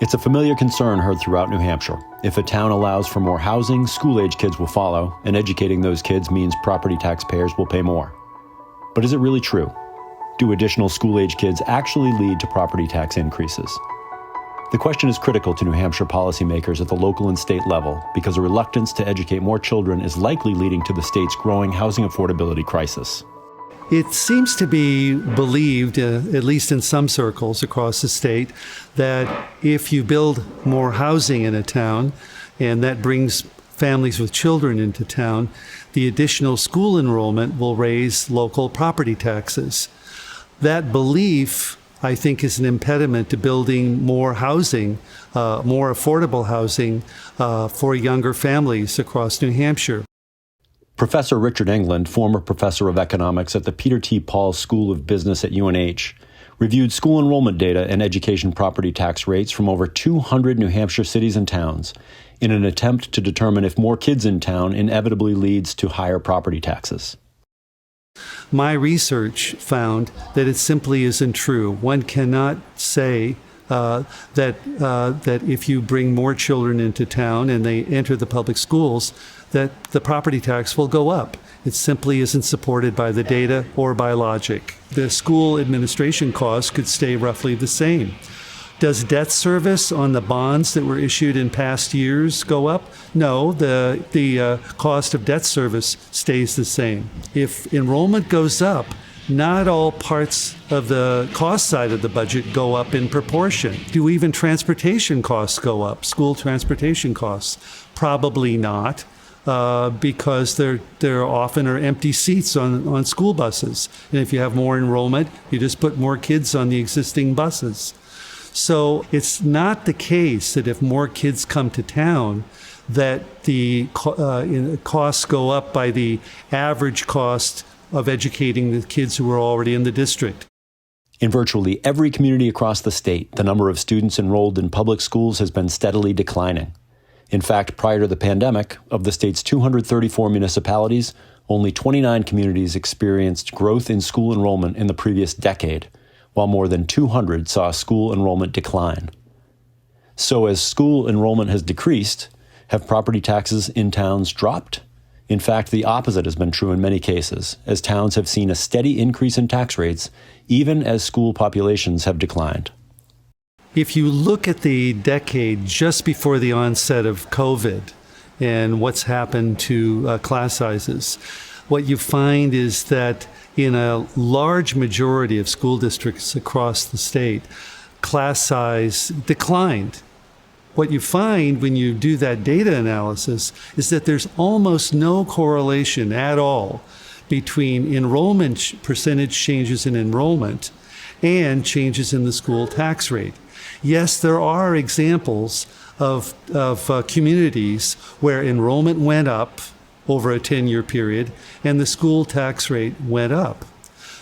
It's a familiar concern heard throughout New Hampshire. If a town allows for more housing, school-age kids will follow, and educating those kids means property taxpayers will pay more. But is it really true? Do additional school-age kids actually lead to property tax increases? The question is critical to New Hampshire policymakers at the local and state level because a reluctance to educate more children is likely leading to the state's growing housing affordability crisis. It seems to be believed, at least in some circles across the state, that if you build more housing in a town, and that brings families with children into town, the additional school enrollment will raise local property taxes. That belief, I think, is an impediment to building more housing, more affordable housing for younger families across New Hampshire. Professor Richard England, former professor of economics at the Peter T. Paul School of Business at UNH, reviewed school enrollment data and education property tax rates from over 200 New Hampshire cities and towns in an attempt to determine if more kids in town inevitably leads to higher property taxes. My research found that it simply isn't true. One cannot say that if you bring more children into town and they enter the public schools, that the property tax will go up. It simply isn't supported by the data or by logic. The school administration costs could stay roughly the same. Does debt service on the bonds that were issued in past years go up? No, the cost of debt service stays the same. If enrollment goes up, not all parts of the cost side of the budget go up in proportion. Do even transportation costs go up? School transportation costs? Probably not, because there often are empty seats on school buses. And if you have more enrollment, you just put more kids on the existing buses. So it's not the case that if more kids come to town, that the costs go up by the average cost of educating the kids who are already in the district. In virtually every community across the state, the number of students enrolled in public schools has been steadily declining. In fact, prior to the pandemic, of the state's 234 municipalities, only 29 communities experienced growth in school enrollment in the previous decade, while more than 200 saw school enrollment decline. So as school enrollment has decreased, have property taxes in towns dropped? In fact, the opposite has been true in many cases, as towns have seen a steady increase in tax rates, even as school populations have declined. If you look at the decade just before the onset of COVID and what's happened to class sizes, what you find is that in a large majority of school districts across the state, class size declined. What you find when you do that data analysis is that there's almost no correlation at all between enrollment percentage changes in enrollment and changes in the school tax rate. Yes, there are examples of communities where enrollment went up over a 10-year period and the school tax rate went up.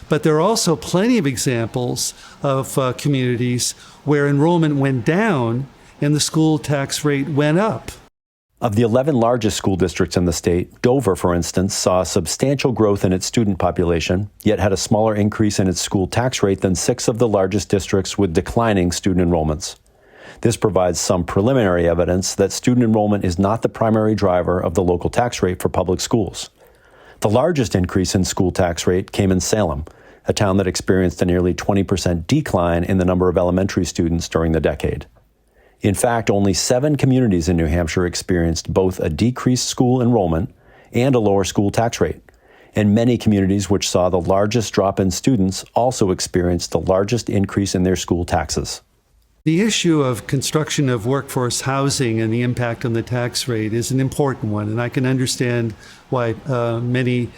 But there are also plenty of examples of communities where enrollment went down and the school tax rate went up. Of the 11 largest school districts in the state, Dover, for instance, saw substantial growth in its student population, yet had a smaller increase in its school tax rate than 6 of the largest districts with declining student enrollments. This provides some preliminary evidence that student enrollment is not the primary driver of the local tax rate for public schools. The largest increase in school tax rate came in Salem, a town that experienced a nearly 20% decline in the number of elementary students during the decade. In fact, only 7 communities in New Hampshire experienced both a decreased school enrollment and a lower school tax rate. And many communities which saw the largest drop in students also experienced the largest increase in their school taxes. The issue of construction of workforce housing and the impact on the tax rate is an important one, and I can understand why many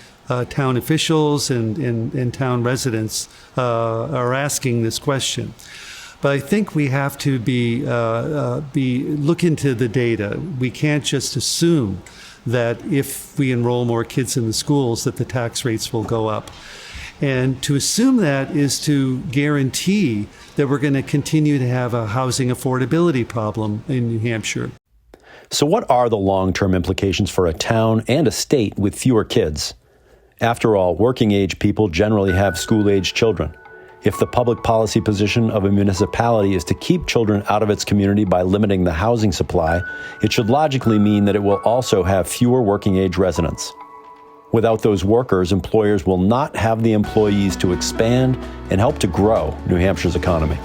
town officials and town residents are asking this question. But I think we have to look into the data. We can't just assume that if we enroll more kids in the schools that the tax rates will go up. And to assume that is to guarantee that we're going to continue to have a housing affordability problem in New Hampshire. So what are the long-term implications for a town and a state with fewer kids? After all, working-age people generally have school-age children. If the public policy position of a municipality is to keep children out of its community by limiting the housing supply, it should logically mean that it will also have fewer working-age residents. Without those workers, employers will not have the employees to expand and help to grow New Hampshire's economy.